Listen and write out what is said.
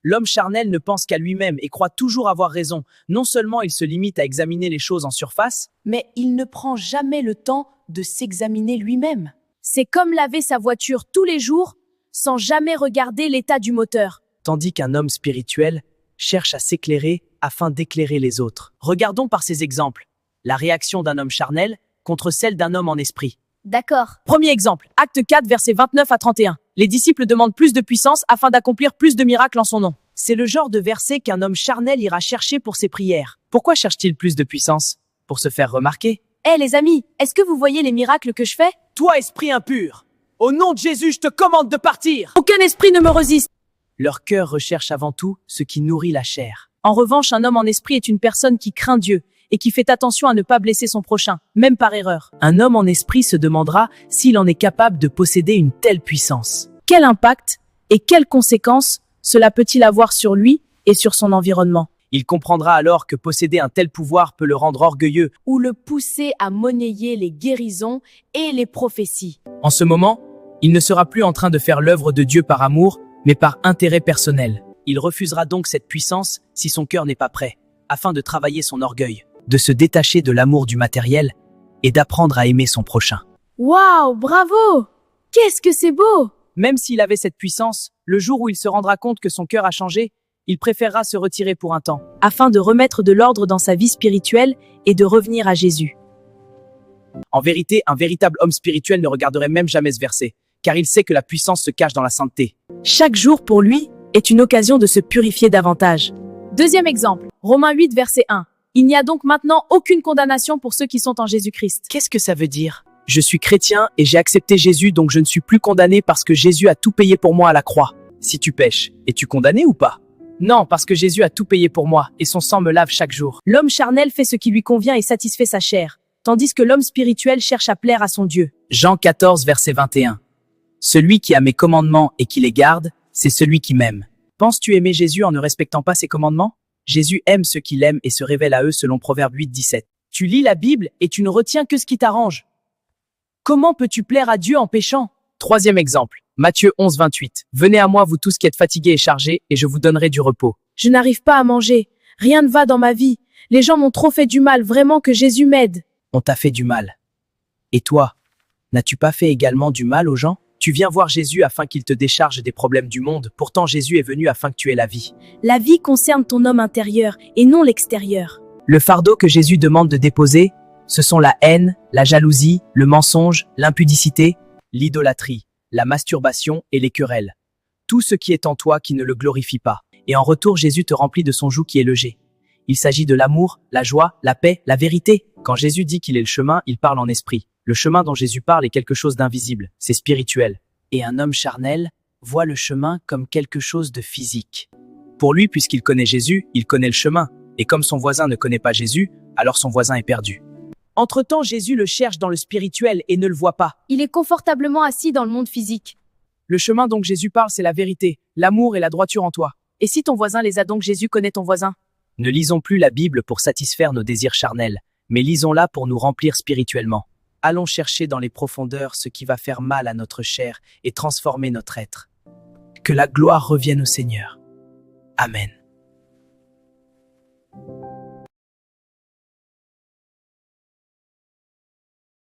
L'homme charnel ne pense qu'à lui-même et croit toujours avoir raison. Non seulement il se limite à examiner les choses en surface, Mais il ne prend jamais le temps de s'examiner lui-même. C'est comme laver sa voiture tous les jours sans jamais regarder l'état du moteur. tandis qu'un homme spirituel cherche à s'éclairer afin d'éclairer les autres. Regardons par ces exemples la réaction d'un homme charnel contre celle d'un homme en esprit. D'accord. Premier exemple, acte 4, versets 29 à 31. Les disciples demandent plus de puissance afin d'accomplir plus de miracles en son nom. C'est le genre de verset qu'un homme charnel ira chercher pour ses prières. Pourquoi cherche-t-il plus de puissance? Pour se faire remarquer. Hé les amis, est-ce que vous voyez les miracles que je fais? Toi, esprit impur, au nom de Jésus, je te commande de partir. Aucun esprit ne me résiste. Leur cœur recherche avant tout ce qui nourrit la chair. En revanche, un homme en esprit est une personne qui craint Dieu et qui fait attention à ne pas blesser son prochain, même par erreur. Un homme en esprit se demandera s'il en est capable de posséder une telle puissance. Quel impact et quelles conséquences cela peut-il avoir sur lui et sur son environnement? Il comprendra alors que posséder un tel pouvoir peut le rendre orgueilleux. Ou le pousser à monnayer les guérisons et les prophéties. En ce moment, il ne sera plus en train de faire l'œuvre de Dieu par amour, mais par intérêt personnel. Il refusera donc cette puissance si son cœur n'est pas prêt, afin de travailler son orgueil, de se détacher de l'amour du matériel et d'apprendre à aimer son prochain. Waouh, bravo! Qu'est-ce que c'est beau! Même s'il avait cette puissance, le jour où il se rendra compte que son cœur a changé, il préférera se retirer pour un temps, Afin de remettre de l'ordre dans sa vie spirituelle et de revenir à Jésus. En vérité, un véritable homme spirituel ne regarderait même jamais ce verset, car il sait que la puissance se cache dans la sainteté. Chaque jour pour lui est une occasion de se purifier davantage. Deuxième exemple, Romains 8, verset 1. Il n'y a donc maintenant aucune condamnation pour ceux qui sont en Jésus-Christ. Qu'est-ce que ça veut dire? Je suis chrétien et j'ai accepté Jésus, donc je ne suis plus condamné parce que Jésus a tout payé pour moi à la croix. Si tu pèches, es-tu condamné ou pas? Non, parce que Jésus a tout payé pour moi et son sang me lave chaque jour. L'homme charnel fait ce qui lui convient et satisfait sa chair, tandis que l'homme spirituel cherche à plaire à son Dieu. Jean 14, verset 21. Celui qui a mes commandements et qui les garde, c'est celui qui m'aime. Penses-tu aimer Jésus en ne respectant pas ses commandements? Jésus aime ceux qui l'aiment et se révèle à eux selon Proverbe 8, 17. Tu lis la Bible et tu ne retiens que ce qui t'arrange. Comment peux-tu plaire à Dieu en péchant? Troisième exemple, Matthieu 11, 28. Venez à moi, vous tous qui êtes fatigués et chargés, et je vous donnerai du repos. Je n'arrive pas à manger. Rien ne va dans ma vie. Les gens m'ont trop fait du mal, vraiment que Jésus m'aide. On t'a fait du mal. Et toi, n'as-tu pas fait également du mal aux gens? Tu viens voir Jésus afin qu'il te décharge des problèmes du monde. Pourtant, Jésus est venu afin que tu aies la vie. La vie concerne ton homme intérieur et non l'extérieur. Le fardeau que Jésus demande de déposer, ce sont la haine, la jalousie, le mensonge, l'impudicité, l'idolâtrie, la masturbation et les querelles. Tout ce qui est en toi qui ne le glorifie pas. Et en retour, Jésus te remplit de son joug qui est le jet. Il s'agit de l'amour, la joie, la paix, la vérité. Quand Jésus dit qu'il est le chemin, il parle en esprit. Le chemin dont Jésus parle est quelque chose d'invisible, c'est spirituel. Et un homme charnel voit le chemin comme quelque chose de physique. Pour lui, puisqu'il connaît Jésus, il connaît le chemin. Et comme son voisin ne connaît pas Jésus, alors son voisin est perdu. Entre-temps, Jésus le cherche dans le spirituel et ne le voit pas. Il est confortablement assis dans le monde physique. Le chemin dont Jésus parle, c'est la vérité, l'amour et la droiture en toi. Et si ton voisin les a donc, Jésus connaît ton voisin? Ne lisons plus la Bible pour satisfaire nos désirs charnels, mais lisons-la pour nous remplir spirituellement. Allons chercher dans les profondeurs ce qui va faire mal à notre chair et transformer notre être. Que la gloire revienne au Seigneur. Amen.